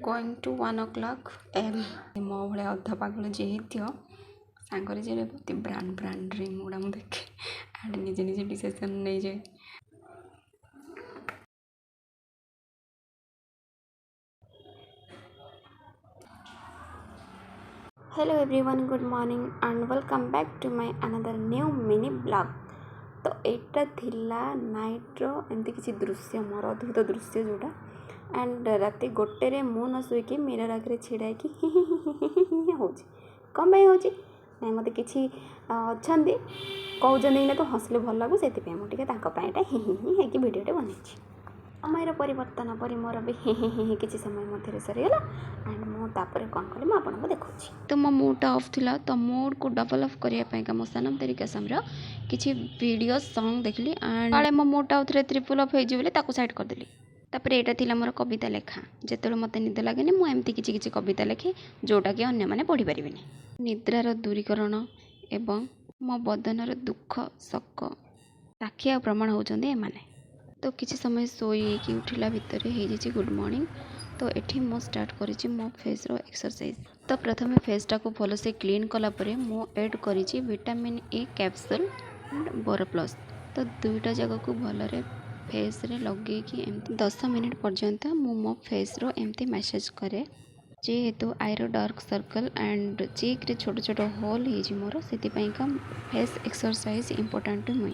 Going to 1 o'clock AM मो भाया अधा पागल जी सांगरे जे ब्रांड ब्रांड ड्रीम गुड़ा मुझे देखे एंड निजे निजे डिसीजन नहीं जाए। Hello everyone, good morning and welcome back to my another new mini blog. तो एटा थिला नाइट रो एमती किसी दृश्य मोर अद्भुत दृश्य जोड़ा एंड राति गोटे रे मु न शुईकी मिरर आगे छिड़ा कि हो कम हो ना मत कि अच्छा कहते तो हसले भल लगू से मुझे हिं भिडटे बनई समय परिवर्तन पर मोर भी हिं किसी समय मध्य सरीगला एंड मुझे कौन कली मुझे देखा तो मो मूडटा ऑफ थिला तो मूड को डबल अफ करने मो सनम तरीका समर किसी वीडियो सॉन्ग देखली एंड काले मो मूडटा आउे ट्रिपल अफ हो सैड करदेली। तापर यहाँ थिला मोर कविता लेखा जिते मत निद लगे मुझे किसी किसी कविता लेखे जोटा कि अन्य मैंने पढ़ी पारे निद्रार दूरीकरण एवं मो बदनर दुख शक साक्षी आ प्रमाण होती एमाने। तो किसी समय शोई उठिला भितर हो गुड मॉर्निंग तो ये मो स्टार्ट करी मो फेस रो एक्सरसाइज। तो प्रथम फेसटा को भल से क्लीन कलापर मो एड करी vitamin A capsule and Boroplus. तो दुईटा जगह को भलरे फेस रे लगे कि 10 मिनिट पर्यंत मो फेस रो एमती मैसेज करे जेहेतु आईर डार्क सर्कल एंड चीक रे छोट छोट होल हो मोर से फेस एक्सरसाइज इंपोर्टेंट मुई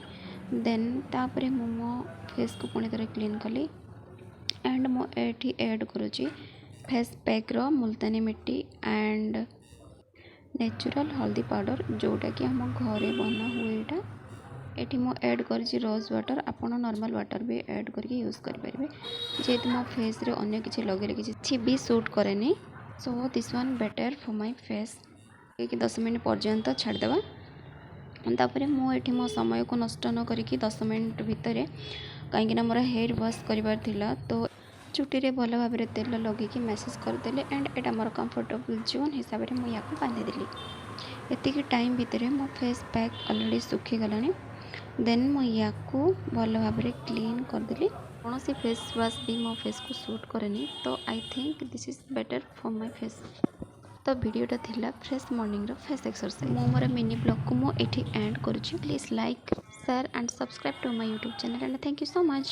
देन तापर मो फेस को पुणी थे क्लीन कली एंड मो एठी ऐड करुँची फेस पैक रो मुल्तानी मिट्टी एंड नेचुरल हल्दी पाउडर जोटा कि आम घरे बना हुए यहाँ एटी मो ऐड करी रोज वाटर आपन नॉर्मल वाटर भी ऐड करके यूज करेंगे जेहेतु मो फेस रे अन्य किसी लगे किसी भी सूट करे so this one better for my face कि 10 मिनट पर्यंत छाड़देवा। तापर मुझे मो समय को नष्ट न करके 10 मिनट भितर कहीं मोर हेयर वाश करार तो चुटी रे भल भाव तेल लगे मैसेज करदे and Etah more comfortable zone हिसाब से मुझे बांधीदेली। एतिक टाइम भितर मो फेस पैक ऑलरेडी सुखी गलानी देन मुझे भल भाव क्लीन करदेली। कौन सी फेस वाश भी मो फेस को सूट करेनी तो I think this is better for my face. तो वीडियोटा थिला फ्रेश मॉर्निंग रो फेस एक्सरसाइज मोर मिनी ब्लॉग को मुझे एंड करुँची। Please like share and subscribe to my YouTube channel and thank you so much.